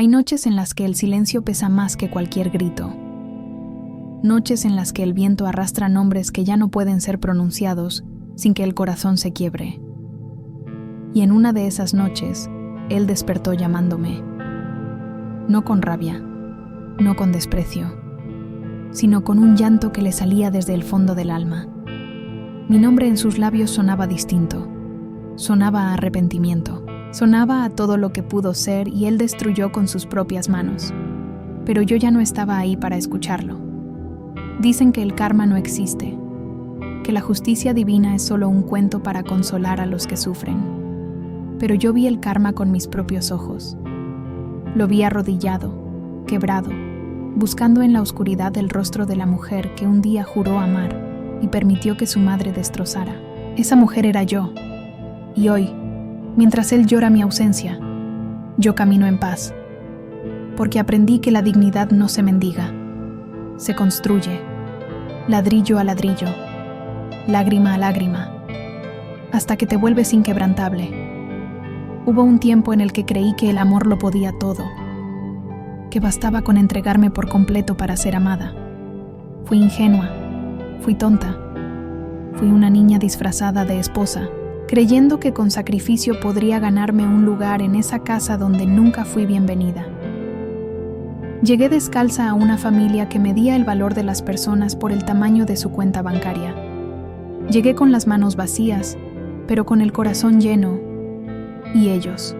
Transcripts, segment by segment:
Hay noches en las que el silencio pesa más que cualquier grito. Noches en las que el viento arrastra nombres que ya no pueden ser pronunciados sin que el corazón se quiebre. Y en una de esas noches, él despertó llamándome. No con rabia, no con desprecio, sino con un llanto que le salía desde el fondo del alma. Mi nombre en sus labios sonaba distinto. Sonaba a arrepentimiento. Sonaba a todo lo que pudo ser y él destruyó con sus propias manos. Pero yo ya no estaba ahí para escucharlo. Dicen que el karma no existe, que la justicia divina es solo un cuento para consolar a los que sufren. Pero yo vi el karma con mis propios ojos. Lo vi arrodillado, quebrado, buscando en la oscuridad el rostro de la mujer que un día juró amar y permitió que su madre destrozara. Esa mujer era yo. Y hoy, mientras él llora mi ausencia, yo camino en paz, porque aprendí que la dignidad no se mendiga, se construye, ladrillo a ladrillo, lágrima a lágrima, hasta que te vuelves inquebrantable. Hubo un tiempo en el que creí que el amor lo podía todo, que bastaba con entregarme por completo para ser amada. Fui ingenua, fui tonta, fui una niña disfrazada de esposa, creyendo que con sacrificio podría ganarme un lugar en esa casa donde nunca fui bienvenida. Llegué descalza a una familia que medía el valor de las personas por el tamaño de su cuenta bancaria. Llegué con las manos vacías, pero con el corazón lleno. Y ellos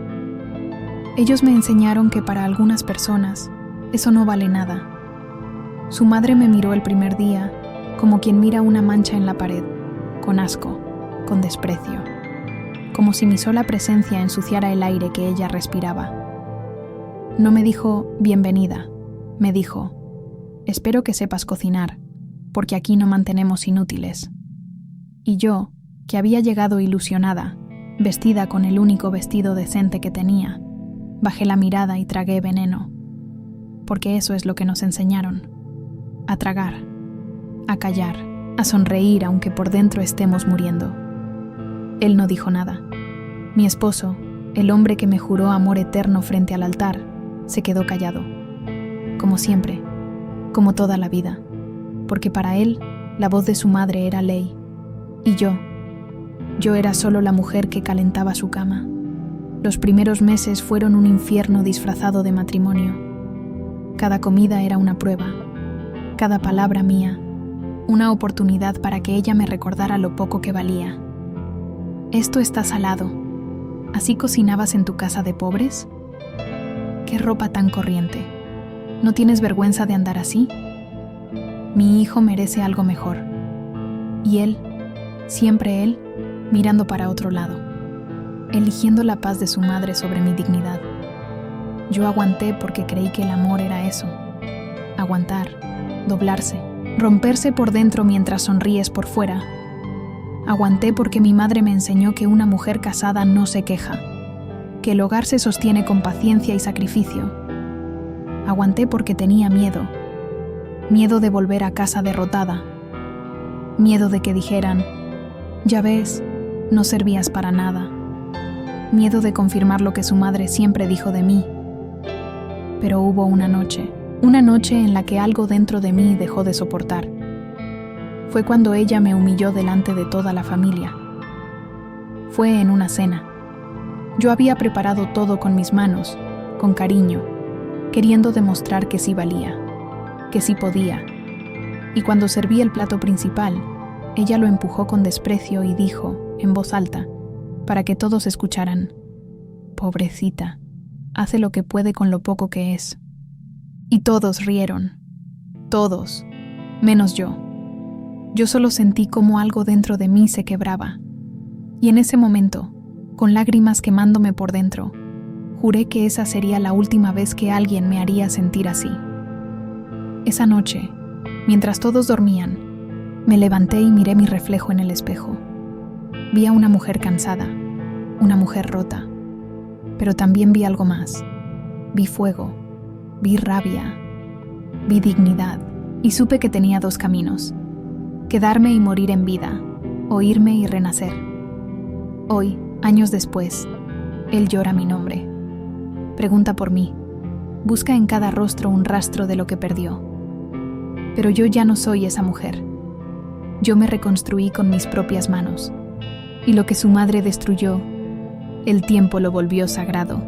me enseñaron que para algunas personas eso no vale nada. Su madre me miró el primer día como quien mira una mancha en la pared, con asco, con desprecio, como si mi sola presencia ensuciara el aire que ella respiraba. No me dijo bienvenida, me dijo: espero que sepas cocinar, porque aquí no mantenemos inútiles. Y yo, que había llegado ilusionada, vestida con el único vestido decente que tenía, bajé la mirada y tragué veneno, porque eso es lo que nos enseñaron: a tragar, a callar, a sonreír aunque por dentro estemos muriendo. Él no dijo nada. Mi esposo, el hombre que me juró amor eterno frente al altar, se quedó callado. Como siempre, como toda la vida, porque para él la voz de su madre era ley, y yo era solo la mujer que calentaba su cama. Los primeros meses fueron un infierno disfrazado de matrimonio. Cada comida era una prueba, cada palabra mía, una oportunidad para que ella me recordara lo poco que valía. Esto está salado. ¿Así cocinabas en tu casa de pobres? ¿Qué ropa tan corriente? ¿No tienes vergüenza de andar así? Mi hijo merece algo mejor. Y él, siempre él, mirando para otro lado, eligiendo la paz de su madre sobre mi dignidad. Yo aguanté porque creí que el amor era eso: aguantar, doblarse, romperse por dentro mientras sonríes por fuera. Aguanté porque mi madre me enseñó que una mujer casada no se queja, que el hogar se sostiene con paciencia y sacrificio. Aguanté porque tenía miedo de volver a casa derrotada, miedo de que dijeran: ya ves, no servías para nada, miedo de confirmar lo que su madre siempre dijo de mí. Pero hubo una noche en la que algo dentro de mí dejó de soportar. Fue cuando ella me humilló delante de toda la familia. Fue en una cena. Yo había preparado todo con mis manos, con cariño, queriendo demostrar que sí valía, que sí podía. Y cuando serví el plato principal, ella lo empujó con desprecio y dijo, en voz alta, para que todos escucharan: pobrecita, hace lo que puede con lo poco que es. Y todos rieron, todos, menos yo. Yo solo sentí como algo dentro de mí se quebraba. Y en ese momento, con lágrimas quemándome por dentro, juré que esa sería la última vez que alguien me haría sentir así. Esa noche, mientras todos dormían, me levanté y miré mi reflejo en el espejo. Vi a una mujer cansada, una mujer rota, pero también vi algo más. Vi fuego, vi rabia, vi dignidad, y supe que tenía dos caminos: quedarme y morir en vida, o irme y renacer. Hoy, años después, él llora mi nombre. Pregunta por mí. busca en cada rostro un rastro de lo que perdió. Pero yo ya no soy esa mujer. Yo me reconstruí con mis propias manos, y lo que su madre destruyó, el tiempo lo volvió sagrado.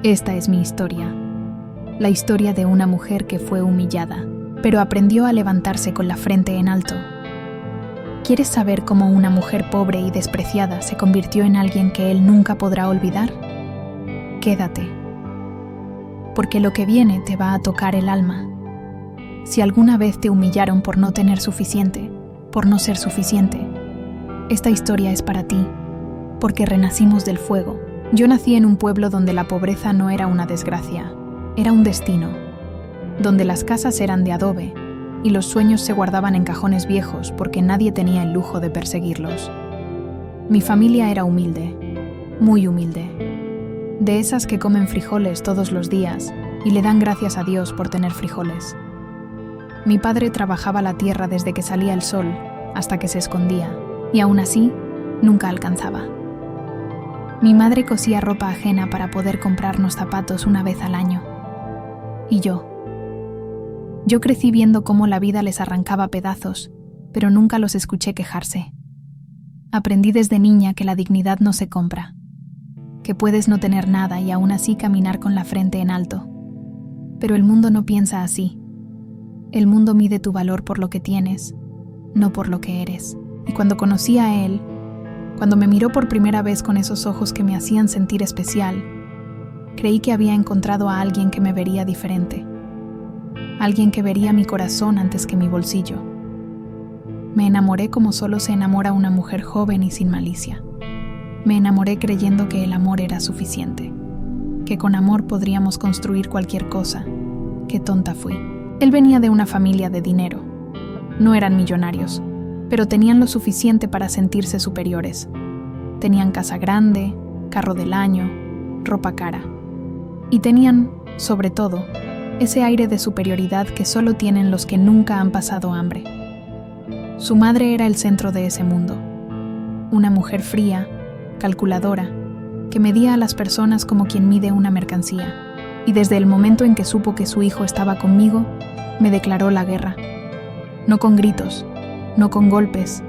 Esta es mi historia, la historia de una mujer que fue humillada, pero aprendió a levantarse con la frente en alto. ¿Quieres saber cómo una mujer pobre y despreciada se convirtió en alguien que él nunca podrá olvidar? Quédate, porque lo que viene te va a tocar el alma. Si alguna vez te humillaron por no tener suficiente, por no ser suficiente, esta historia es para ti, porque renacimos del fuego. Yo nací en un pueblo donde la pobreza no era una desgracia, era un destino, donde las casas eran de adobe y los sueños se guardaban en cajones viejos porque nadie tenía el lujo de perseguirlos. Mi familia era humilde, muy humilde, de esas que comen frijoles todos los días y le dan gracias a Dios por tener frijoles. Mi padre trabajaba la tierra desde que salía el sol hasta que se escondía, y aún así, nunca alcanzaba. Mi madre cosía ropa ajena para poder comprarnos zapatos una vez al año. Y yo crecí viendo cómo la vida les arrancaba pedazos, pero nunca los escuché quejarse. Aprendí desde niña que la dignidad no se compra, que puedes no tener nada y aún así caminar con la frente en alto. Pero el mundo no piensa así. El mundo mide tu valor por lo que tienes, no por lo que eres. Y cuando conocí a él, cuando me miró por primera vez con esos ojos que me hacían sentir especial, creí que había encontrado a alguien que me vería diferente. Alguien que vería mi corazón antes que mi bolsillo. Me enamoré como solo se enamora una mujer joven y sin malicia. Me enamoré creyendo que el amor era suficiente, que con amor podríamos construir cualquier cosa. Qué tonta fui. Él venía de una familia de dinero. No eran millonarios, pero tenían lo suficiente para sentirse superiores. Tenían casa grande, carro del año, ropa cara. Y tenían, sobre todo, ese aire de superioridad que solo tienen los que nunca han pasado hambre. Su madre era el centro de ese mundo. Una mujer fría, calculadora, que medía a las personas como quien mide una mercancía. Y desde el momento en que supo que su hijo estaba conmigo, me declaró la guerra. No con gritos, no con golpes,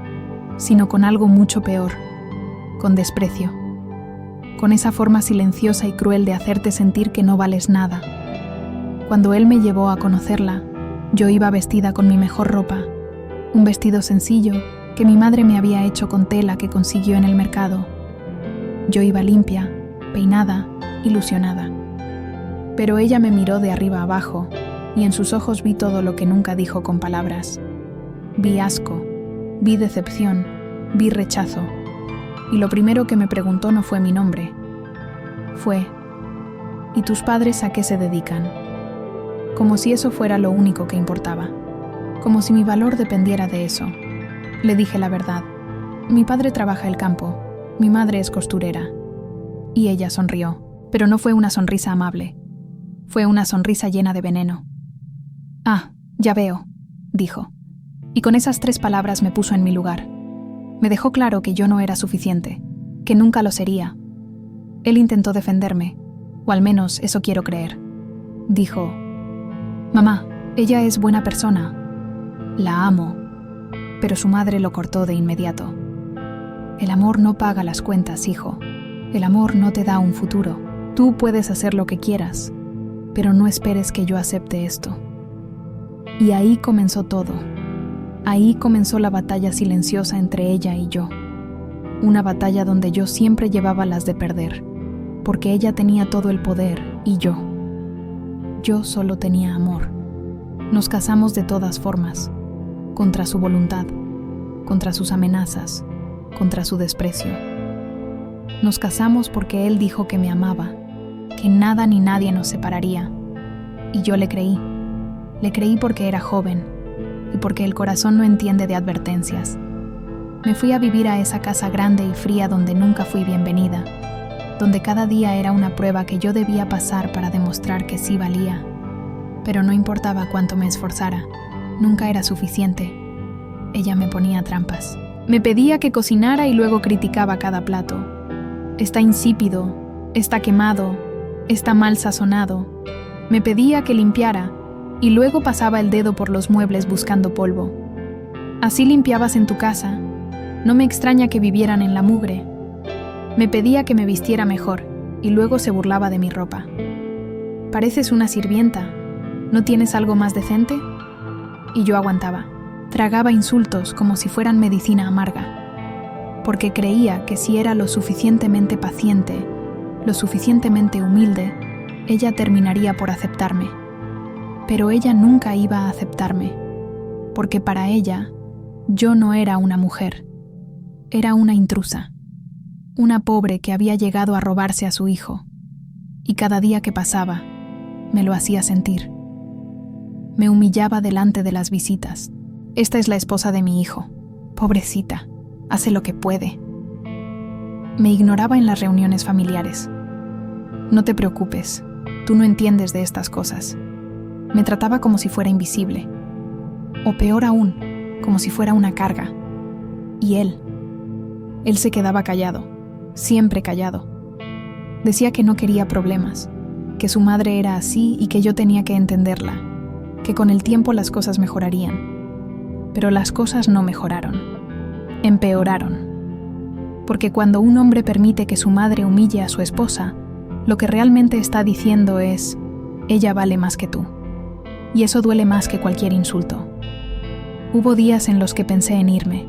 sino con algo mucho peor, con desprecio. Con esa forma silenciosa y cruel de hacerte sentir que no vales nada. Cuando él me llevó a conocerla, yo iba vestida con mi mejor ropa, un vestido sencillo que mi madre me había hecho con tela que consiguió en el mercado. Yo iba limpia, peinada, ilusionada. Pero ella me miró de arriba abajo y en sus ojos vi todo lo que nunca dijo con palabras. Vi asco, vi decepción, vi rechazo. Y lo primero que me preguntó no fue mi nombre. Fue, ¿y tus padres a qué se dedican? Como si eso fuera lo único que importaba. Como si mi valor dependiera de eso. Le dije la verdad. Mi padre trabaja el campo. Mi madre es costurera. Y ella sonrió, pero no fue una sonrisa amable. Fue una sonrisa llena de veneno. Ah, ya veo, dijo. Y con esas 3 palabras me puso en mi lugar. Me dejó claro que yo no era suficiente, que nunca lo sería. Él intentó defenderme, o al menos eso quiero creer. Dijo, «Mamá, ella es buena persona. La amo». Pero su madre lo cortó de inmediato. «El amor no paga las cuentas, hijo. El amor no te da un futuro. Tú puedes hacer lo que quieras, pero no esperes que yo acepte esto». Y ahí comenzó todo. Ahí comenzó la batalla silenciosa entre ella y yo. Una batalla donde yo siempre llevaba las de perder, porque ella tenía todo el poder y yo solo tenía amor. Nos casamos de todas formas, contra su voluntad, contra sus amenazas, contra su desprecio. Nos casamos porque él dijo que me amaba, que nada ni nadie nos separaría, y yo le creí. Le creí porque era joven y porque el corazón no entiende de advertencias. Me fui a vivir a esa casa grande y fría donde nunca fui bienvenida, donde cada día era una prueba que yo debía pasar para demostrar que sí valía. Pero no importaba cuánto me esforzara, nunca era suficiente. Ella me ponía trampas. Me pedía que cocinara y luego criticaba cada plato. Está insípido, está quemado, está mal sazonado. Me pedía que limpiara y luego pasaba el dedo por los muebles buscando polvo. Así limpiabas en tu casa. No me extraña que vivieran en la mugre. Me pedía que me vistiera mejor y luego se burlaba de mi ropa. Pareces una sirvienta. ¿No tienes algo más decente? Y yo aguantaba. Tragaba insultos como si fueran medicina amarga, porque creía que si era lo suficientemente paciente, lo suficientemente humilde, ella terminaría por aceptarme. Pero ella nunca iba a aceptarme, porque para ella, yo no era una mujer. Era una intrusa, una pobre que había llegado a robarse a su hijo, y cada día que pasaba, me lo hacía sentir. Me humillaba delante de las visitas. Esta es la esposa de mi hijo. Pobrecita, hace lo que puede. Me ignoraba en las reuniones familiares. No te preocupes, tú no entiendes de estas cosas. Me trataba como si fuera invisible. O peor aún, como si fuera una carga. Y él se quedaba callado, siempre callado. Decía que no quería problemas, que su madre era así y que yo tenía que entenderla, que con el tiempo las cosas mejorarían. Pero las cosas no mejoraron, empeoraron. Porque cuando un hombre permite que su madre humille a su esposa, lo que realmente está diciendo es, ella vale más que tú. Y eso duele más que cualquier insulto. Hubo días en los que pensé en irme,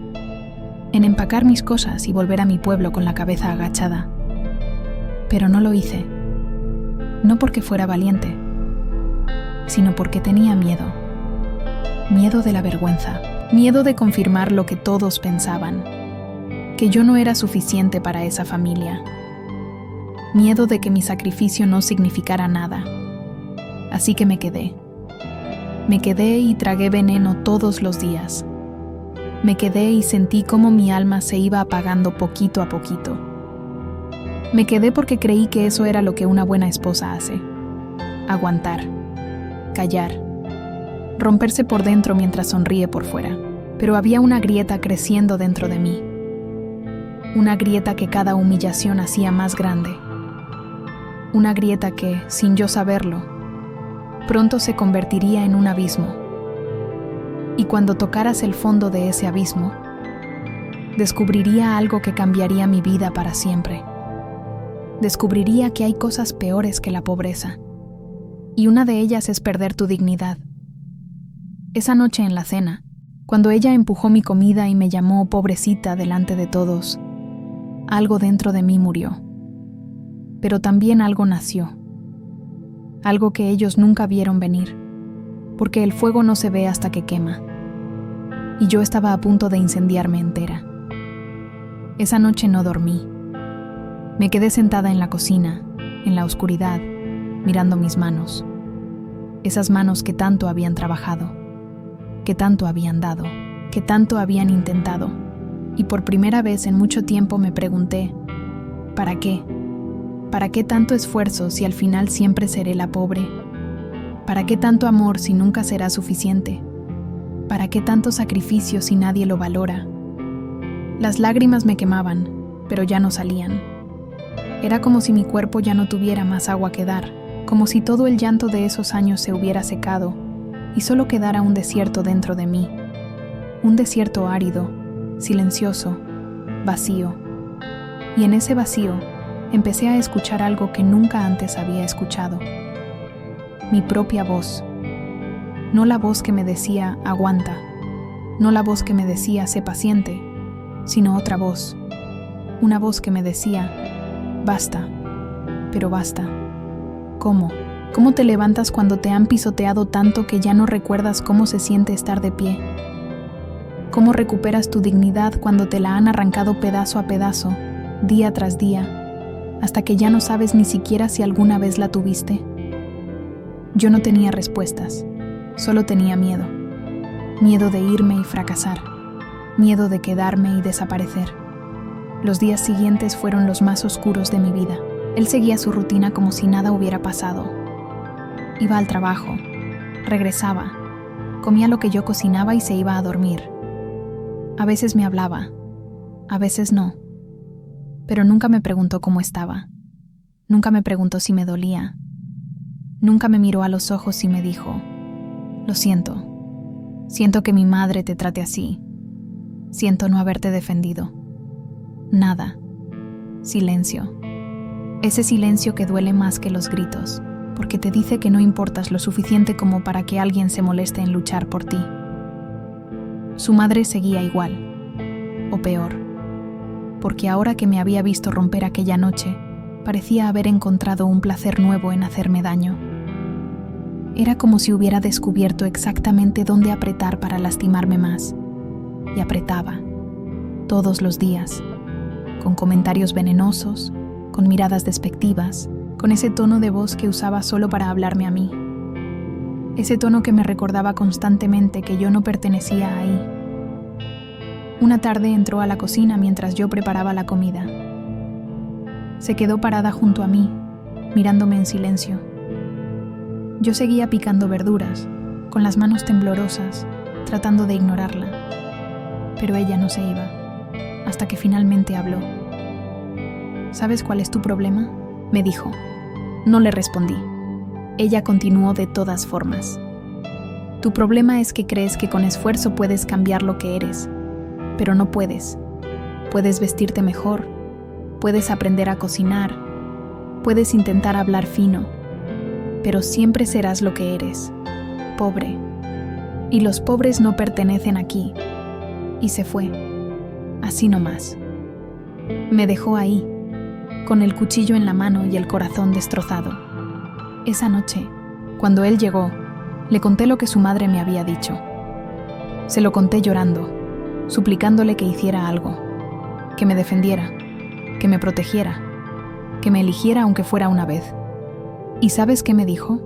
en empacar mis cosas y volver a mi pueblo con la cabeza agachada. Pero no lo hice. No porque fuera valiente, sino porque tenía miedo. Miedo de la vergüenza. Miedo de confirmar lo que todos pensaban, que yo no era suficiente para esa familia. Miedo de que mi sacrificio no significara nada. Así que me quedé. Me quedé y tragué veneno todos los días. Me quedé y sentí cómo mi alma se iba apagando poquito a poquito. Me quedé porque creí que eso era lo que una buena esposa hace. Aguantar. Callar. Romperse por dentro mientras sonríe por fuera. Pero había una grieta creciendo dentro de mí. Una grieta que cada humillación hacía más grande. Una grieta que, sin yo saberlo, pronto se convertiría en un abismo. Y cuando tocaras el fondo de ese abismo, descubriría algo que cambiaría mi vida para siempre. Descubriría que hay cosas peores que la pobreza. Y una de ellas es perder tu dignidad. Esa noche en la cena, cuando ella empujó mi comida y me llamó pobrecita delante de todos, algo dentro de mí murió. Pero también algo nació. Algo que ellos nunca vieron venir, porque el fuego no se ve hasta que quema. Y yo estaba a punto de incendiarme entera. Esa noche no dormí. Me quedé sentada en la cocina, en la oscuridad, mirando mis manos. Esas manos que tanto habían trabajado, que tanto habían dado, que tanto habían intentado. Y por primera vez en mucho tiempo me pregunté, ¿para qué? ¿Para qué tanto esfuerzo si al final siempre seré la pobre? ¿Para qué tanto amor si nunca será suficiente? ¿Para qué tanto sacrificio si nadie lo valora? Las lágrimas me quemaban, pero ya no salían. Era como si mi cuerpo ya no tuviera más agua que dar, como si todo el llanto de esos años se hubiera secado y solo quedara un desierto dentro de mí. Un desierto árido, silencioso, vacío. Y en ese vacío empecé a escuchar algo que nunca antes había escuchado. Mi propia voz. No la voz que me decía, aguanta. No la voz que me decía, sé paciente, sino otra voz. Una voz que me decía, basta, pero basta. ¿Cómo? ¿Cómo te levantas cuando te han pisoteado tanto que ya no recuerdas cómo se siente estar de pie? ¿Cómo recuperas tu dignidad cuando te la han arrancado pedazo a pedazo, día tras día, hasta que ya no sabes ni siquiera si alguna vez la tuviste? Yo no tenía respuestas, solo tenía miedo. Miedo de irme y fracasar, miedo de quedarme y desaparecer. Los días siguientes fueron los más oscuros de mi vida. Él seguía su rutina como si nada hubiera pasado. Iba al trabajo, regresaba, comía lo que yo cocinaba y se iba a dormir. A veces me hablaba, a veces no, pero nunca me preguntó cómo estaba. Nunca me preguntó si me dolía. Nunca me miró a los ojos y me dijo: lo siento. Siento que mi madre te trate así. Siento no haberte defendido. Nada. Silencio. Ese silencio que duele más que los gritos, porque te dice que no importas lo suficiente como para que alguien se moleste en luchar por ti. Su madre seguía igual, o peor, porque ahora que me había visto romper aquella noche, parecía haber encontrado un placer nuevo en hacerme daño. Era como si hubiera descubierto exactamente dónde apretar para lastimarme más, y apretaba, todos los días, con comentarios venenosos, con miradas despectivas, con ese tono de voz que usaba solo para hablarme a mí. Ese tono que me recordaba constantemente que yo no pertenecía ahí. Una tarde entró a la cocina mientras yo preparaba la comida. Se quedó parada junto a mí, mirándome en silencio. Yo seguía picando verduras, con las manos temblorosas, tratando de ignorarla. Pero ella no se iba, hasta que finalmente habló. ¿Sabes cuál es tu problema?, me dijo. No le respondí. Ella continuó de todas formas. Tu problema es que crees que con esfuerzo puedes cambiar lo que eres, pero no puedes. Puedes vestirte mejor, puedes aprender a cocinar, puedes intentar hablar fino, pero siempre serás lo que eres, pobre. Y los pobres no pertenecen aquí. Y se fue, así nomás. Me dejó ahí, con el cuchillo en la mano y el corazón destrozado. Esa noche, cuando él llegó, le conté lo que su madre me había dicho. Se lo conté llorando, suplicándole que hiciera algo, que me defendiera, que me protegiera, que me eligiera aunque fuera una vez. ¿Y sabes qué me dijo?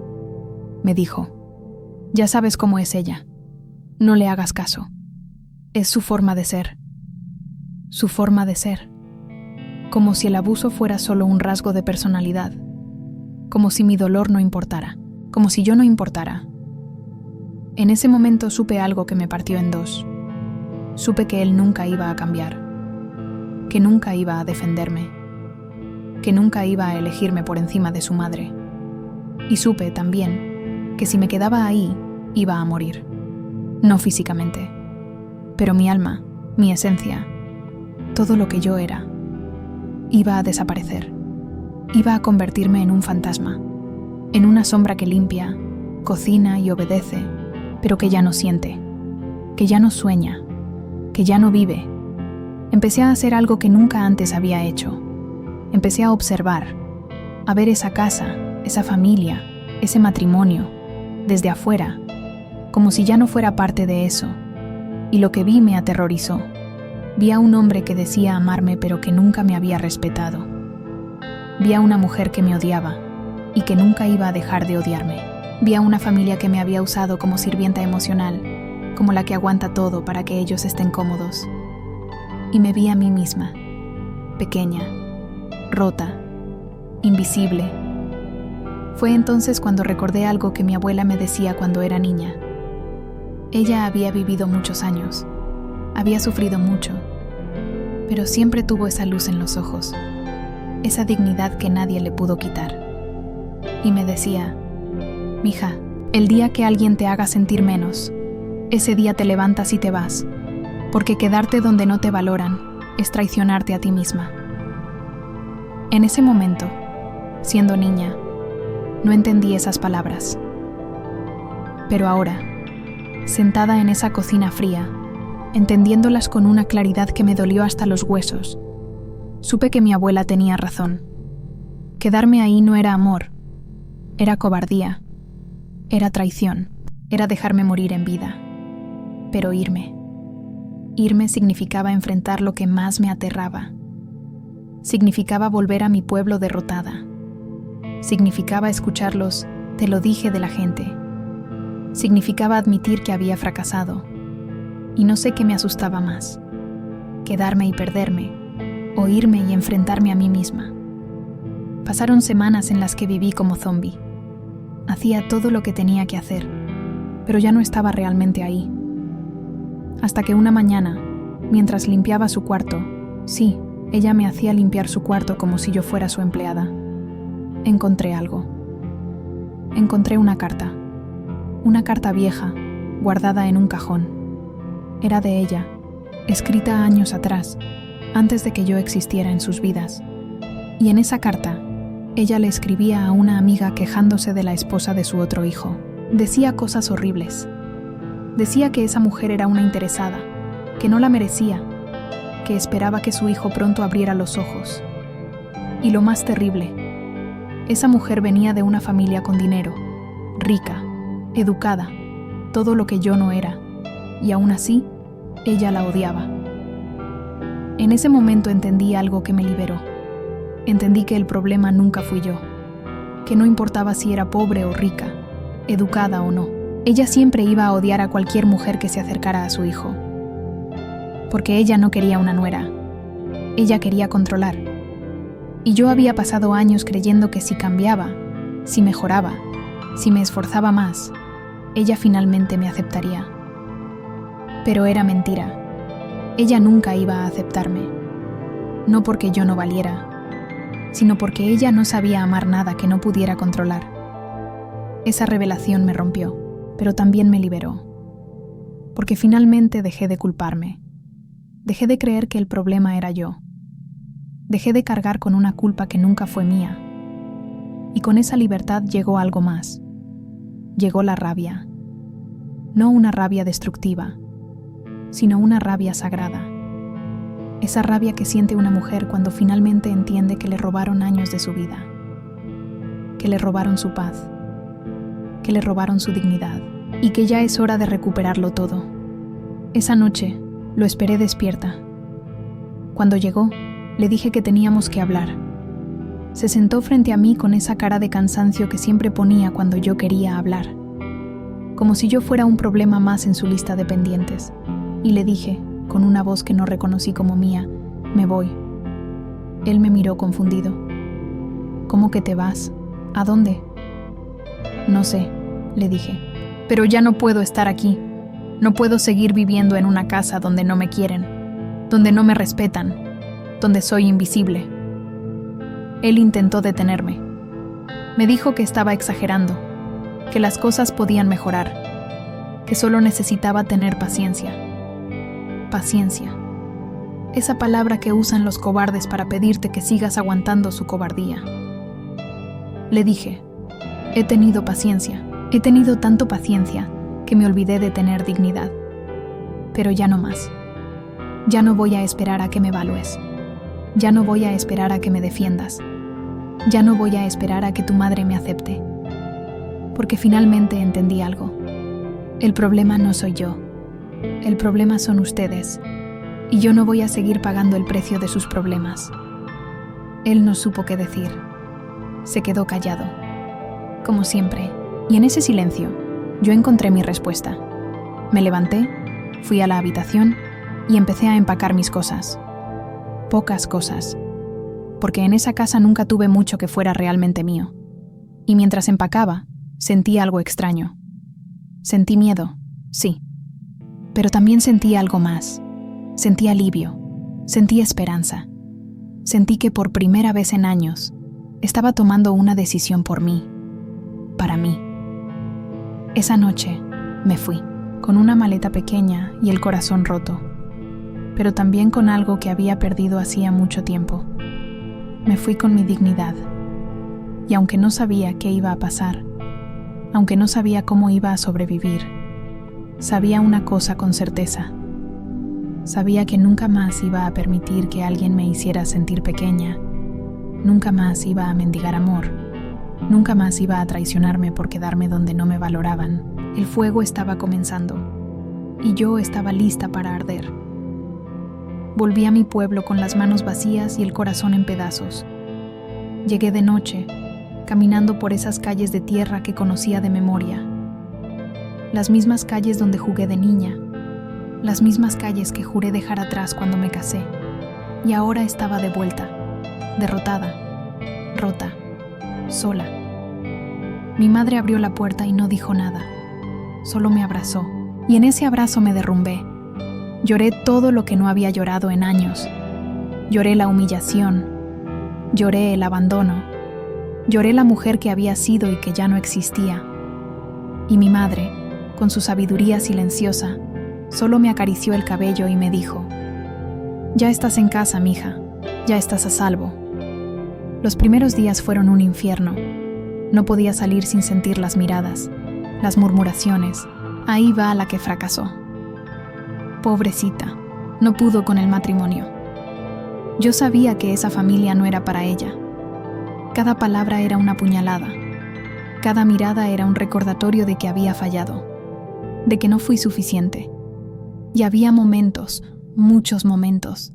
Me dijo: ya sabes cómo es ella. No le hagas caso. Es su forma de ser. Su forma de ser. Como si el abuso fuera solo un rasgo de personalidad. Como si mi dolor no importara. Como si yo no importara. En ese momento supe algo que me partió en dos. Supe que él nunca iba a cambiar. Que nunca iba a defenderme. Que nunca iba a elegirme por encima de su madre. Y supe también que si me quedaba ahí, iba a morir. No físicamente, pero mi alma, mi esencia, todo lo que yo era, iba a desaparecer. Iba a convertirme en un fantasma, en una sombra que limpia, cocina y obedece, pero que ya no siente, que ya no sueña, que ya no vive. Empecé a hacer algo que nunca antes había hecho. Empecé a observar, a ver esa casa, esa familia, ese matrimonio, desde afuera, como si ya no fuera parte de eso. Y lo que vi me aterrorizó. Vi a un hombre que decía amarme pero que nunca me había respetado. Vi a una mujer que me odiaba y que nunca iba a dejar de odiarme. Vi a una familia que me había usado como sirvienta emocional, como la que aguanta todo para que ellos estén cómodos. Y me vi a mí misma, pequeña, rota, invisible. Fue entonces cuando recordé algo que mi abuela me decía cuando era niña. Ella había vivido muchos años, había sufrido mucho, pero siempre tuvo esa luz en los ojos, esa dignidad que nadie le pudo quitar. Y me decía: mija, el día que alguien te haga sentir menos, ese día te levantas y te vas, porque quedarte donde no te valoran es traicionarte a ti misma. En ese momento, siendo niña, no entendí esas palabras. Pero ahora, sentada en esa cocina fría, entendiéndolas con una claridad que me dolió hasta los huesos, supe que mi abuela tenía razón. Quedarme ahí no era amor, era cobardía, era traición, era dejarme morir en vida. Pero irme significaba enfrentar lo que más me aterraba. Significaba volver a mi pueblo derrotada. Significaba escucharlos "te lo dije" de la gente. Significaba admitir que había fracasado. Y no sé qué me asustaba más: quedarme y perderme, o irme y enfrentarme a mí misma. Pasaron semanas en las que viví como zombie. Hacía todo lo que tenía que hacer, pero ya no estaba realmente ahí. Hasta que una mañana, mientras limpiaba su cuarto, sí, ella me hacía limpiar su cuarto como si yo fuera su empleada, encontré algo. encontré una carta vieja, guardada en un cajón. Era de ella, escrita años atrás, antes de que yo existiera en sus vidas. Y en esa carta, ella le escribía a una amiga quejándose de la esposa de su otro hijo. Decía cosas horribles. Decía que esa mujer era una interesada, que no la merecía, que esperaba que su hijo pronto abriera los ojos. Y lo más terrible, esa mujer venía de una familia con dinero, rica, educada, todo lo que yo no era, y aún así, ella la odiaba. En ese momento entendí algo que me liberó. Entendí que el problema nunca fui yo, que no importaba si era pobre o rica, educada o no. Ella siempre iba a odiar a cualquier mujer que se acercara a su hijo. Porque ella no quería una nuera. Ella quería controlar. Y yo había pasado años creyendo que si cambiaba, si mejoraba, si me esforzaba más, ella finalmente me aceptaría. Pero era mentira. Ella nunca iba a aceptarme. No porque yo no valiera, sino porque ella no sabía amar nada que no pudiera controlar. Esa revelación me rompió, pero también me liberó. Porque finalmente dejé de culparme. Dejé de creer que el problema era yo. Dejé de cargar con una culpa que nunca fue mía. Y con esa libertad llegó algo más. Llegó la rabia. No una rabia destructiva, sino una rabia sagrada. Esa rabia que siente una mujer cuando finalmente entiende que le robaron años de su vida, que le robaron su paz, que le robaron su dignidad y que ya es hora de recuperarlo todo. Esa noche lo esperé despierta. Cuando llegó, le dije que teníamos que hablar. Se sentó frente a mí con esa cara de cansancio que siempre ponía cuando yo quería hablar, como si yo fuera un problema más en su lista de pendientes, y le dije, con una voz que no reconocí como mía, me voy. Él me miró confundido. ¿Cómo que te vas? ¿A dónde? No sé, le dije, pero ya no puedo estar aquí. No puedo seguir viviendo en una casa donde no me quieren, donde no me respetan, donde soy invisible. Él intentó detenerme. Me dijo que estaba exagerando, que las cosas podían mejorar, que solo necesitaba tener paciencia. Paciencia. Esa palabra que usan los cobardes para pedirte que sigas aguantando su cobardía. Le dije, he tenido paciencia. He tenido tanto paciencia que me olvidé de tener dignidad. Pero ya no más. Ya no voy a esperar a que me evalúes. Ya no voy a esperar a que me defiendas. Ya no voy a esperar a que tu madre me acepte. Porque finalmente entendí algo. El problema no soy yo. El problema son ustedes, y yo no voy a seguir pagando el precio de sus problemas. Él no supo qué decir. Se quedó callado, como siempre, y en ese silencio yo encontré mi respuesta. Me levanté, fui a la habitación y empecé a empacar mis cosas. Pocas cosas, porque en esa casa nunca tuve mucho que fuera realmente mío. Y mientras empacaba, sentí algo extraño. Sentí miedo, sí. Pero también sentí algo más. Sentí alivio, sentí esperanza. Sentí que por primera vez en años estaba tomando una decisión por mí, para mí. Esa noche me fui, con una maleta pequeña y el corazón roto, pero también con algo que había perdido hacía mucho tiempo. Me fui con mi dignidad, y aunque no sabía qué iba a pasar, aunque no sabía cómo iba a sobrevivir, sabía una cosa con certeza. Sabía que nunca más iba a permitir que alguien me hiciera sentir pequeña. Nunca más iba a mendigar amor. Nunca más iba a traicionarme por quedarme donde no me valoraban. El fuego estaba comenzando, y yo estaba lista para arder. Volví a mi pueblo con las manos vacías y el corazón en pedazos. Llegué de noche, caminando por esas calles de tierra que conocía de memoria. Las mismas calles donde jugué de niña, las mismas calles que juré dejar atrás cuando me casé, y ahora estaba de vuelta, derrotada, rota, sola. Mi madre abrió la puerta y no dijo nada, solo me abrazó, y en ese abrazo me derrumbé. Lloré todo lo que no había llorado en años. Lloré la humillación, lloré el abandono, Lloré la mujer que había sido y que ya no existía. Y mi madre, con su sabiduría silenciosa, solo me acarició el cabello y me dijo: «Ya estás en casa, mija, ya estás a salvo». Los primeros días fueron un infierno. No podía salir sin sentir las miradas, las murmuraciones. Ahí va la que fracasó. Pobrecita, no pudo con el matrimonio. Yo sabía que esa familia no era para ella. Cada palabra era una puñalada. Cada mirada era un recordatorio de que había fallado, de que no fui suficiente. Y había momentos, muchos momentos,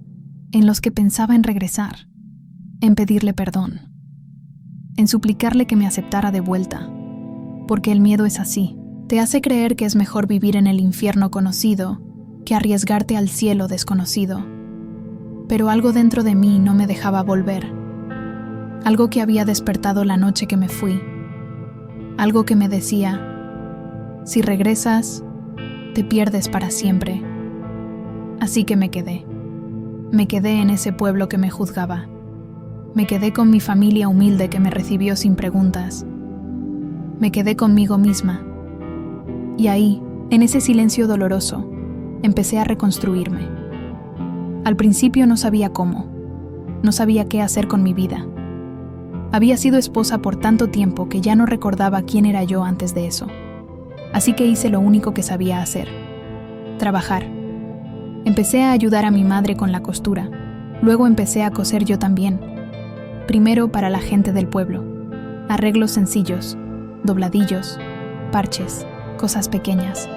en los que pensaba en regresar, en pedirle perdón, en suplicarle que me aceptara de vuelta, porque el miedo es así, te hace creer que es mejor vivir en el infierno conocido que arriesgarte al cielo desconocido. Pero algo dentro de mí no me dejaba volver, algo que había despertado la noche que me fui, algo que me decía: si regresas, te pierdes para siempre. Así que me quedé en ese pueblo que me juzgaba. Me quedé con mi familia humilde que me recibió sin preguntas. Me quedé conmigo misma. Y ahí, en ese silencio doloroso, empecé a reconstruirme. Al principio no sabía cómo, no sabía qué hacer con mi vida. Había sido esposa por tanto tiempo que ya no recordaba quién era yo antes de eso. Así que hice lo único que sabía hacer: trabajar. Empecé a ayudar a mi madre con la costura. Luego empecé a coser yo también. Primero para la gente del pueblo. Arreglos sencillos, dobladillos, parches, cosas pequeñas.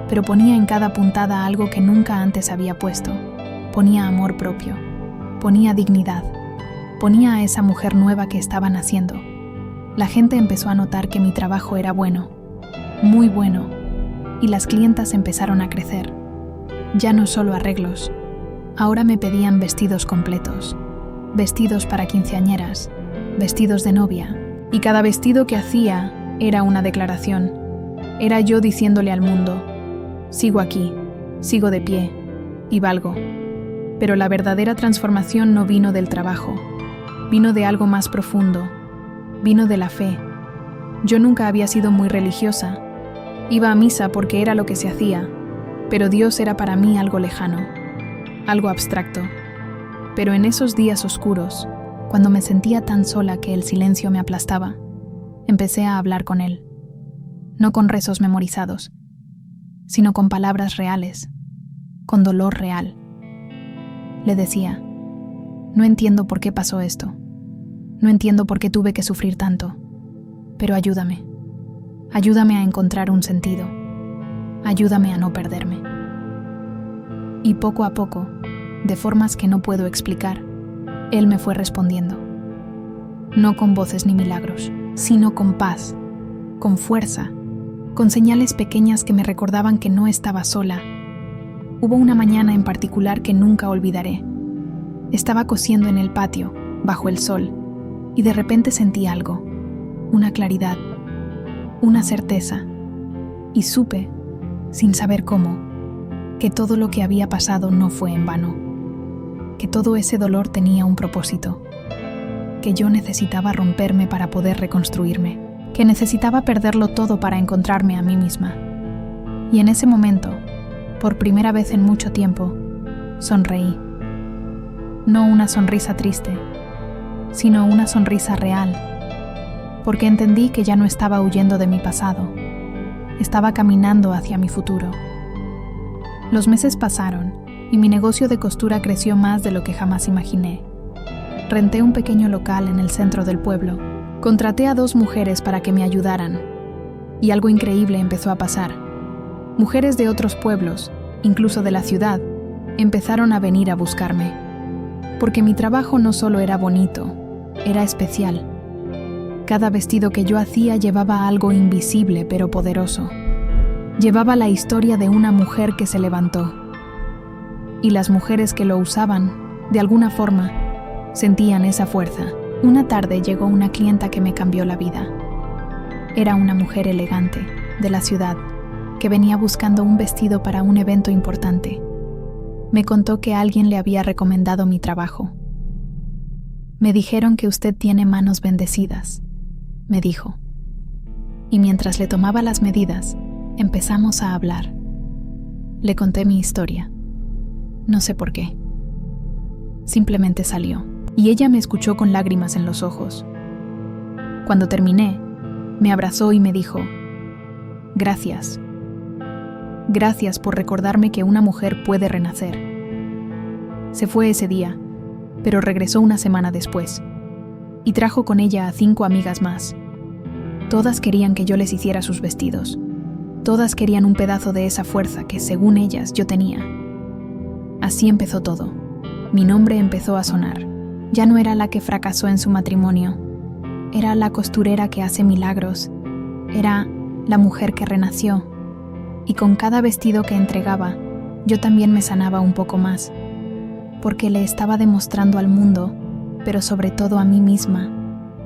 Pero ponía en cada puntada algo que nunca antes había puesto. Ponía amor propio. Ponía dignidad. Ponía a esa mujer nueva que estaba naciendo. La gente empezó a notar que mi trabajo era bueno, muy bueno, y las clientas empezaron a crecer. Ya no solo arreglos. Ahora me pedían vestidos completos, vestidos para quinceañeras, vestidos de novia, y cada vestido que hacía era una declaración. Era yo diciéndole al mundo: sigo aquí, sigo de pie, y valgo. Pero la verdadera transformación no vino del trabajo, vino de algo más profundo, vino de la fe. Yo nunca había sido muy religiosa. Iba a misa porque era lo que se hacía, pero Dios era para mí algo lejano, algo abstracto. Pero en esos días oscuros, cuando me sentía tan sola que el silencio me aplastaba, empecé a hablar con Él, no con rezos memorizados, sino con palabras reales, con dolor real. Le decía: no entiendo por qué pasó esto, no entiendo por qué tuve que sufrir tanto, pero ayúdame. Ayúdame a encontrar un sentido. Ayúdame a no perderme. Y poco a poco, de formas que no puedo explicar, Él me fue respondiendo. No con voces ni milagros, sino con paz, con fuerza, con señales pequeñas que me recordaban que no estaba sola. Hubo una mañana en particular que nunca olvidaré. Estaba cosiendo en el patio, bajo el sol, y de repente sentí algo, una claridad, una certeza, y supe, sin saber cómo, que todo lo que había pasado no fue en vano, que todo ese dolor tenía un propósito, que yo necesitaba romperme para poder reconstruirme, que necesitaba perderlo todo para encontrarme a mí misma. Y en ese momento, por primera vez en mucho tiempo, sonreí. No una sonrisa triste, sino una sonrisa real, porque entendí que ya no estaba huyendo de mi pasado, estaba caminando hacia mi futuro. Los meses pasaron y mi negocio de costura creció más de lo que jamás imaginé. Renté un pequeño local en el centro del pueblo, contraté a 2 mujeres para que me ayudaran, y algo increíble empezó a pasar. Mujeres de otros pueblos, incluso de la ciudad, empezaron a venir a buscarme, porque mi trabajo no solo era bonito, era especial. Cada vestido que yo hacía llevaba algo invisible pero poderoso. Llevaba la historia de una mujer que se levantó. Y las mujeres que lo usaban, de alguna forma, sentían esa fuerza. Una tarde llegó una clienta que me cambió la vida. Era una mujer elegante, de la ciudad, que venía buscando un vestido para un evento importante. Me contó que alguien le había recomendado mi trabajo. Me dijeron que usted tiene manos bendecidas, me dijo. Y mientras le tomaba las medidas, empezamos a hablar. Le conté mi historia. No sé por qué. Simplemente salió, y ella me escuchó con lágrimas en los ojos. Cuando terminé, me abrazó y me dijo: gracias. Gracias por recordarme que una mujer puede renacer. Se fue ese día, pero regresó una semana después, y trajo con ella a 5 amigas más. Todas querían que yo les hiciera sus vestidos. Todas querían un pedazo de esa fuerza que, según ellas, yo tenía. Así empezó todo. Mi nombre empezó a sonar. Ya no era la que fracasó en su matrimonio. Era la costurera que hace milagros. Era la mujer que renació. Y con cada vestido que entregaba, yo también me sanaba un poco más. Porque le estaba demostrando al mundo, pero sobre todo a mí misma,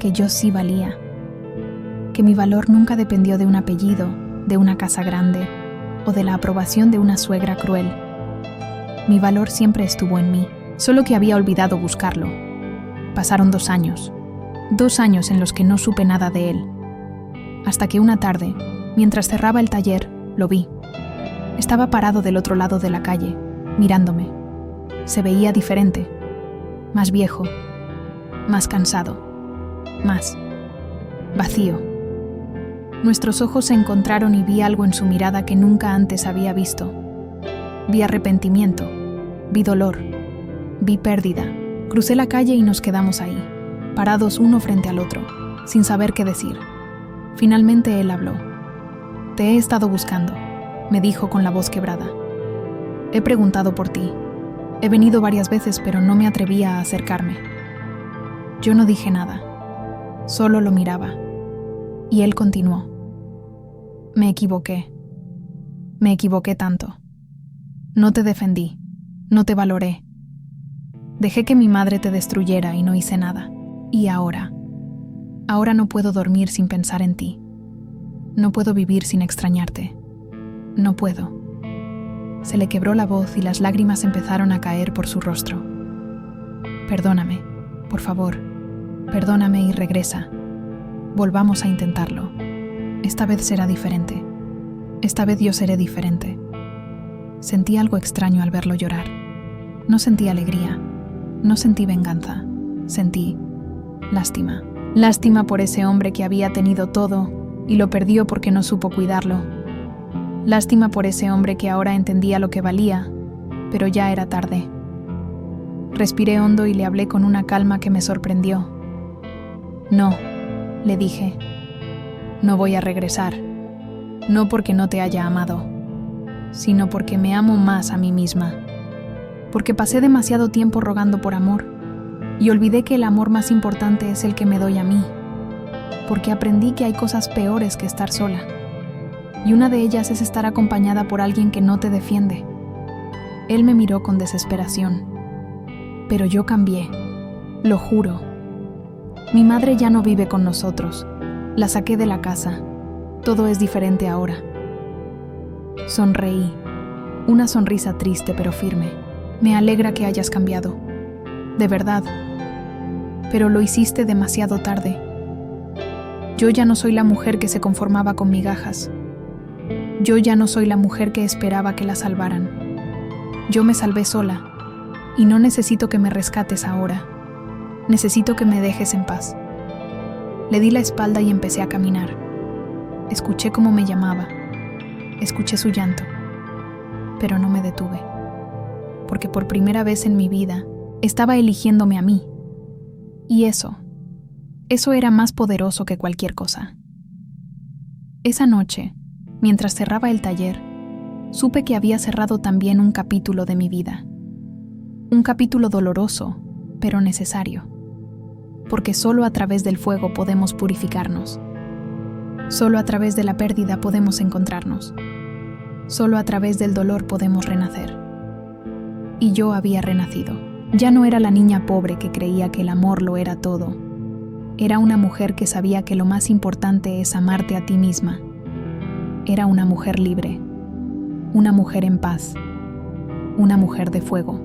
que yo sí valía. Que mi valor nunca dependió de un apellido, de una casa grande o de la aprobación de una suegra cruel. Mi valor siempre estuvo en mí, solo que había olvidado buscarlo. Pasaron 2 años. 2 años en los que no supe nada de él. Hasta que una tarde, mientras cerraba el taller, lo vi. Estaba parado del otro lado de la calle, mirándome. Se veía diferente, más viejo, más cansado, más vacío. Nuestros ojos se encontraron y vi algo en su mirada que nunca antes había visto. Vi arrepentimiento, vi dolor, vi pérdida. Crucé la calle y nos quedamos ahí, parados uno frente al otro, sin saber qué decir. Finalmente él habló. Te he estado buscando, me dijo con la voz quebrada. He preguntado por ti. He venido varias veces, pero no me atrevía a acercarme. Yo no dije nada, solo lo miraba. Y él continuó. Me equivoqué tanto. No te defendí, no te valoré. Dejé que mi madre te destruyera y no hice nada. Y ahora no puedo dormir sin pensar en ti. No puedo vivir sin extrañarte. No puedo. Se le quebró la voz y las lágrimas empezaron a caer por su rostro. Perdóname, por favor. Perdóname y regresa. Volvamos a intentarlo. Esta vez será diferente. Esta vez yo seré diferente. Sentí algo extraño al verlo llorar. No sentí alegría. No sentí venganza. Sentí lástima. Lástima por ese hombre que había tenido todo y lo perdió porque no supo cuidarlo. Lástima por ese hombre que ahora entendía lo que valía, pero ya era tarde. Respiré hondo y le hablé con una calma que me sorprendió. No, le dije. No voy a regresar. No porque no te haya amado, sino porque me amo más a mí misma. Porque pasé demasiado tiempo rogando por amor y olvidé que el amor más importante es el que me doy a mí. Porque aprendí que hay cosas peores que estar sola. Y una de ellas es estar acompañada por alguien que no te defiende. Él me miró con desesperación. Pero yo cambié, lo juro. Mi madre ya no vive con nosotros. La saqué de la casa. Todo es diferente ahora. Sonreí. Una sonrisa triste pero firme. Me alegra que hayas cambiado. De verdad. Pero lo hiciste demasiado tarde. Yo ya no soy la mujer que se conformaba con migajas. Yo ya no soy la mujer que esperaba que la salvaran. Yo me salvé sola, y no necesito que me rescates ahora. Necesito que me dejes en paz. Le di la espalda y empecé a caminar. Escuché cómo me llamaba. Escuché su llanto. Pero no me detuve. Porque por primera vez en mi vida, estaba eligiéndome a mí. Y eso era más poderoso que cualquier cosa. Esa noche, mientras cerraba el taller, supe que había cerrado también un capítulo de mi vida. Un capítulo doloroso, pero necesario. Porque solo a través del fuego podemos purificarnos. Solo a través de la pérdida podemos encontrarnos. Solo a través del dolor podemos renacer. Y yo había renacido. Ya no era la niña pobre que creía que el amor lo era todo. Era una mujer que sabía que lo más importante es amarte a ti misma. Era una mujer libre, una mujer en paz, una mujer de fuego.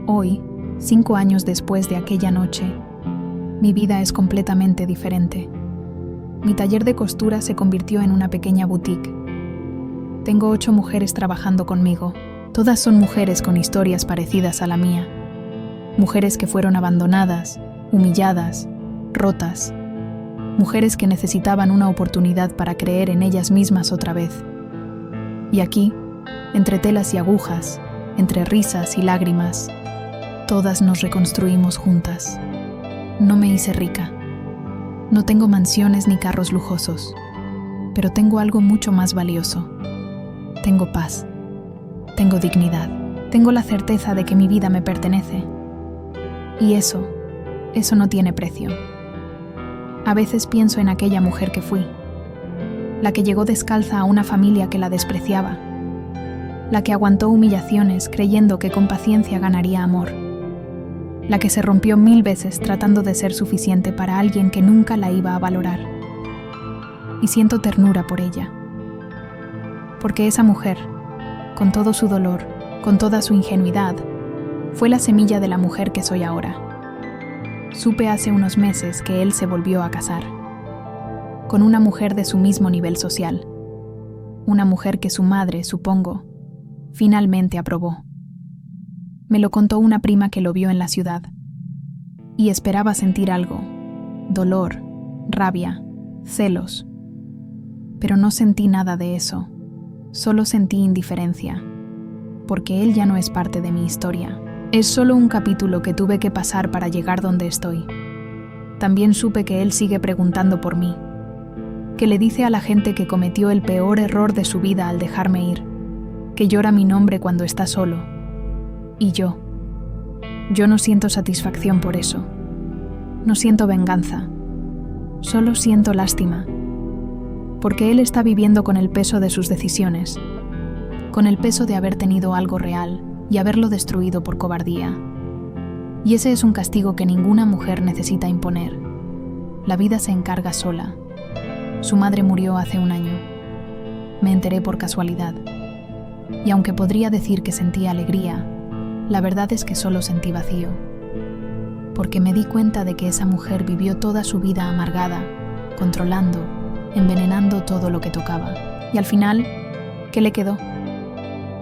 Hoy, 5 años después de aquella noche, mi vida es completamente diferente. mi taller de costura se convirtió en una pequeña boutique. Tengo 8 mujeres trabajando conmigo. Todas son mujeres con historias parecidas a la mía. Mujeres que fueron abandonadas, humilladas, rotas. Mujeres que necesitaban una oportunidad para creer en ellas mismas otra vez. Y aquí, entre telas y agujas, entre risas y lágrimas, todas nos reconstruimos juntas. No me hice rica. No tengo mansiones ni carros lujosos, pero tengo algo mucho más valioso. Tengo paz. Tengo dignidad. Tengo la certeza de que mi vida me pertenece. Y eso no tiene precio. A veces pienso en aquella mujer que fui, la que llegó descalza a una familia que la despreciaba, la que aguantó humillaciones creyendo que con paciencia ganaría amor, la que se rompió 1000 veces tratando de ser suficiente para alguien que nunca la iba a valorar. Y siento ternura por ella, porque esa mujer, con todo su dolor, con toda su ingenuidad, fue la semilla de la mujer que soy ahora. Supe hace unos meses que él se volvió a casar, con una mujer de su mismo nivel social, una mujer que su madre, supongo, finalmente aprobó. Me lo contó una prima que lo vio en la ciudad, y esperaba sentir algo, dolor, rabia, celos. Pero no sentí nada de eso, solo sentí indiferencia, porque él ya no es parte de mi historia. Es solo un capítulo que tuve que pasar para llegar donde estoy. También supe que él sigue preguntando por mí, que le dice a la gente que cometió el peor error de su vida al dejarme ir, que llora mi nombre cuando está solo. Y yo no siento satisfacción por eso. No siento venganza. Solo siento lástima. Porque él está viviendo con el peso de sus decisiones, con el peso de haber tenido algo real y haberlo destruido por cobardía. Y ese es un castigo que ninguna mujer necesita imponer. La vida se encarga sola. Su madre murió hace 1 año. Me enteré por casualidad. Y aunque podría decir que sentí alegría, la verdad es que solo sentí vacío. Porque me di cuenta de que esa mujer vivió toda su vida amargada, controlando, envenenando todo lo que tocaba. Y al final, ¿qué le quedó?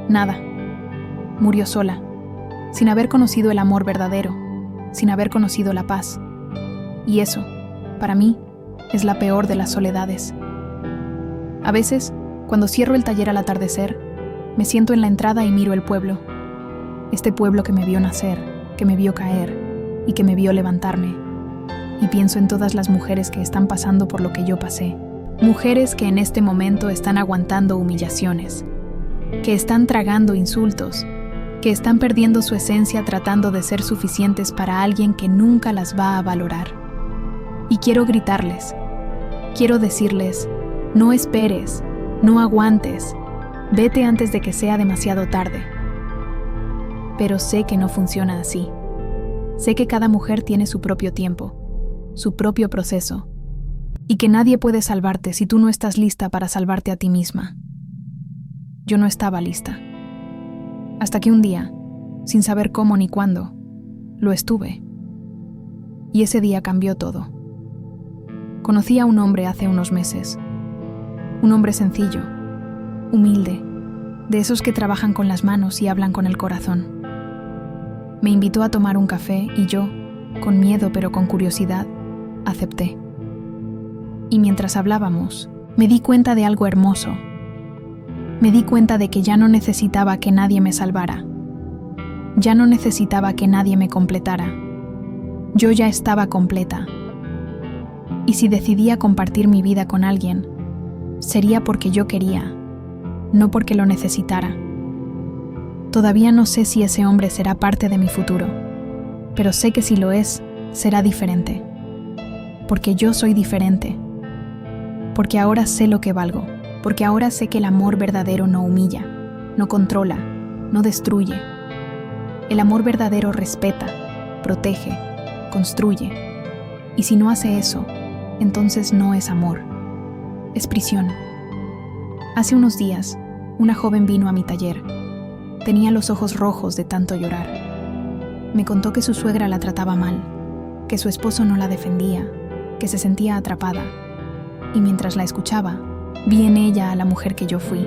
Nada. Murió sola, sin haber conocido el amor verdadero, sin haber conocido la paz. Y eso, para mí, es la peor de las soledades. A veces, cuando cierro el taller al atardecer, me siento en la entrada y miro el pueblo. Este pueblo que me vio nacer, que me vio caer y que me vio levantarme. Y pienso en todas las mujeres que están pasando por lo que yo pasé. Mujeres que en este momento están aguantando humillaciones, que están tragando insultos, que están perdiendo su esencia tratando de ser suficientes para alguien que nunca las va a valorar. Y quiero gritarles, quiero decirles, no esperes, no aguantes, vete antes de que sea demasiado tarde. Pero sé que no funciona así. Sé que cada mujer tiene su propio tiempo, su propio proceso, y que nadie puede salvarte si tú no estás lista para salvarte a ti misma. Yo no estaba lista. Hasta que un día, sin saber cómo ni cuándo, lo estuve. Y ese día cambió todo. Conocí a un hombre hace unos meses. Un hombre sencillo, humilde, de esos que trabajan con las manos y hablan con el corazón. Me invitó a tomar un café y yo, con miedo pero con curiosidad, acepté. Y mientras hablábamos, me di cuenta de algo hermoso. Me di cuenta de que ya no necesitaba que nadie me salvara. Ya no necesitaba que nadie me completara. Yo ya estaba completa. Y si decidía compartir mi vida con alguien, sería porque yo quería, no porque lo necesitara. Todavía no sé si ese hombre será parte de mi futuro, pero sé que si lo es, será diferente. Porque yo soy diferente. Porque ahora sé lo que valgo. Porque ahora sé que el amor verdadero no humilla, no controla, no destruye. El amor verdadero respeta, protege, construye. Y si no hace eso, entonces no es amor. Es prisión. Hace unos días, una joven vino a mi taller. Tenía los ojos rojos de tanto llorar. Me contó que su suegra la trataba mal, que su esposo no la defendía, que se sentía atrapada. Y mientras la escuchaba, vi en ella a la mujer que yo fui.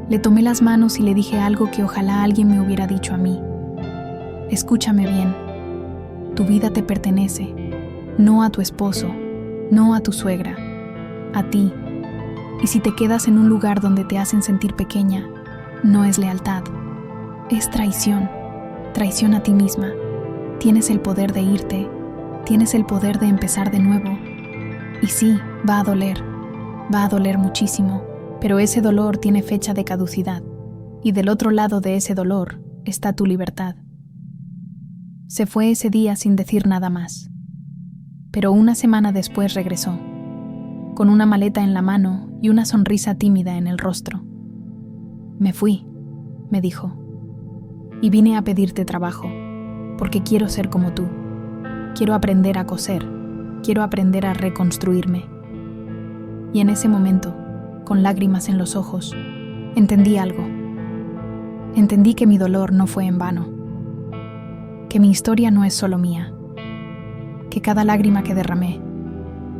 Le tomé las manos y le dije algo que ojalá alguien me hubiera dicho a mí. Escúchame bien. Tu vida te pertenece, no a tu esposo, no a tu suegra, a ti. Y si te quedas en un lugar donde te hacen sentir pequeña, no es lealtad, es traición, traición a ti misma. Tienes el poder de irte, tienes el poder de empezar de nuevo. Y sí, va a doler muchísimo, pero ese dolor tiene fecha de caducidad, y del otro lado de ese dolor está tu libertad. Se fue ese día sin decir nada más, pero una semana después regresó, con una maleta en la mano y una sonrisa tímida en el rostro. Me fui, me dijo, y vine a pedirte trabajo, porque quiero ser como tú. Quiero aprender a coser, quiero aprender a reconstruirme. Y en ese momento, con lágrimas en los ojos, entendí algo. Entendí que mi dolor no fue en vano, que mi historia no es solo mía, que cada lágrima que derramé,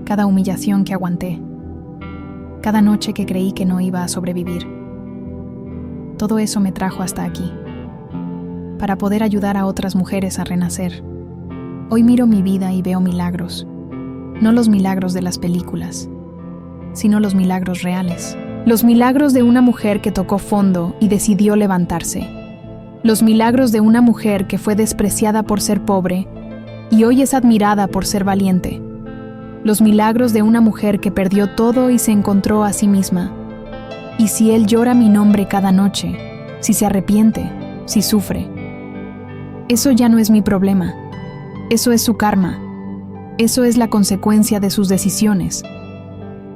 cada humillación que aguanté, cada noche que creí que no iba a sobrevivir, todo eso me trajo hasta aquí, para poder ayudar a otras mujeres a renacer. Hoy miro mi vida y veo milagros, no los milagros de las películas, sino los milagros reales. Los milagros de una mujer que tocó fondo y decidió levantarse. Los milagros de una mujer que fue despreciada por ser pobre y hoy es admirada por ser valiente. Los milagros de una mujer que perdió todo y se encontró a sí misma. Y si él llora mi nombre cada noche, si se arrepiente, si sufre, eso ya no es mi problema. Eso es su karma. Eso es la consecuencia de sus decisiones.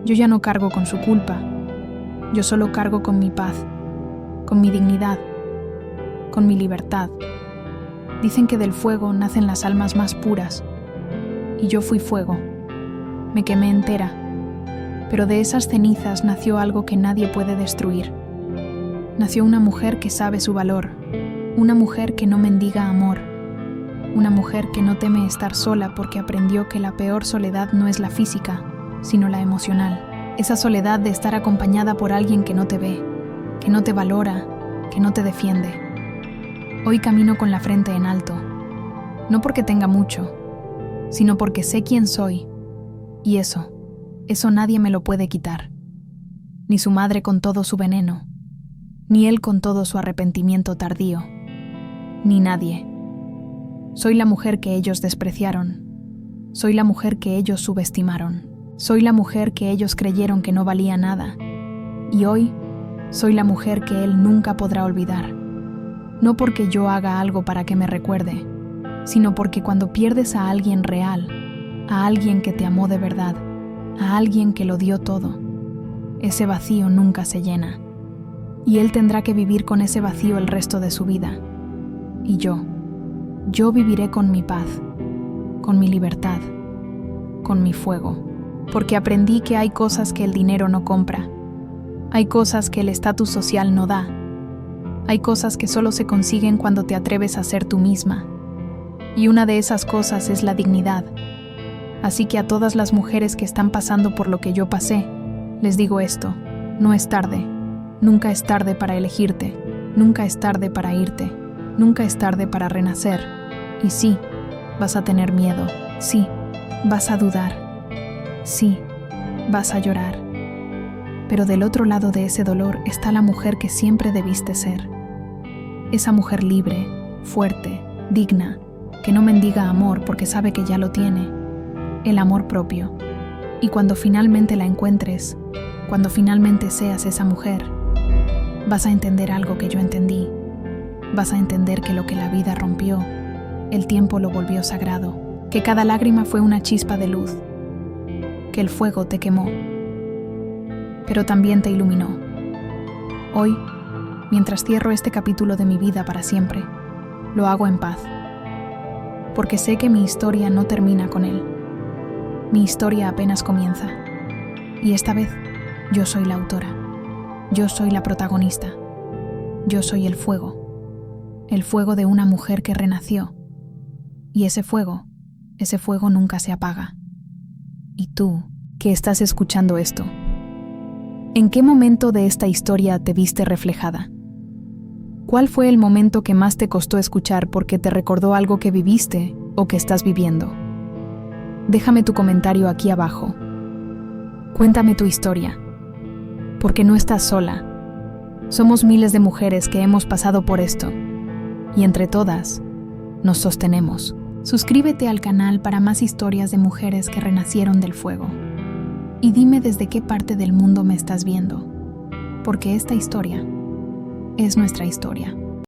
Yo ya no cargo con su culpa. Yo solo cargo con mi paz, con mi dignidad, con mi libertad. Dicen que del fuego nacen las almas más puras. Y yo fui fuego. Me quemé entera. Pero de esas cenizas nació algo que nadie puede destruir. Nació una mujer que sabe su valor. Una mujer que no mendiga amor. Una mujer que no teme estar sola porque aprendió que la peor soledad no es la física, sino la emocional. Esa soledad de estar acompañada por alguien que no te ve, que no te valora, que no te defiende. Hoy camino con la frente en alto, no porque tenga mucho, sino porque sé quién soy. Y eso nadie me lo puede quitar. Ni su madre con todo su veneno, ni él con todo su arrepentimiento tardío, ni nadie. Soy la mujer que ellos despreciaron. Soy la mujer que ellos subestimaron. Soy la mujer que ellos creyeron que no valía nada. Y hoy, soy la mujer que él nunca podrá olvidar. No porque yo haga algo para que me recuerde, sino porque cuando pierdes a alguien real, a alguien que te amó de verdad, a alguien que lo dio todo, ese vacío nunca se llena. Y él tendrá que vivir con ese vacío el resto de su vida. Y yo viviré con mi paz, con mi libertad, con mi fuego. Porque aprendí que hay cosas que el dinero no compra. Hay cosas que el estatus social no da. Hay cosas que solo se consiguen cuando te atreves a ser tú misma. Y una de esas cosas es la dignidad. Así que a todas las mujeres que están pasando por lo que yo pasé, les digo esto: no es tarde. Nunca es tarde para elegirte. Nunca es tarde para irte. Nunca es tarde para renacer. Y sí, vas a tener miedo. Sí, vas a dudar. Sí, vas a llorar. Pero del otro lado de ese dolor está la mujer que siempre debiste ser. Esa mujer libre, fuerte, digna, que no mendiga amor porque sabe que ya lo tiene. El amor propio. Y cuando finalmente la encuentres, cuando finalmente seas esa mujer, vas a entender algo que yo entendí. Vas a entender que lo que la vida rompió, el tiempo lo volvió sagrado. Que cada lágrima fue una chispa de luz. Que el fuego te quemó, pero también te iluminó. Hoy, mientras cierro este capítulo de mi vida para siempre, lo hago en paz, porque sé que mi historia no termina con él. Mi historia apenas comienza, y esta vez yo soy la autora, yo soy la protagonista, yo soy el fuego de una mujer que renació, y ese fuego nunca se apaga. ¿Y tú, qué que estás escuchando esto. ¿En qué momento de esta historia te viste reflejada? ¿Cuál fue el momento que más te costó escuchar porque te recordó algo que viviste o que estás viviendo? Déjame tu comentario aquí abajo. Cuéntame tu historia, porque no estás sola. Somos miles de mujeres que hemos pasado por esto, y entre todas, nos sostenemos. Suscríbete al canal para más historias de mujeres que renacieron del fuego. Y dime desde qué parte del mundo me estás viendo, porque esta historia es nuestra historia.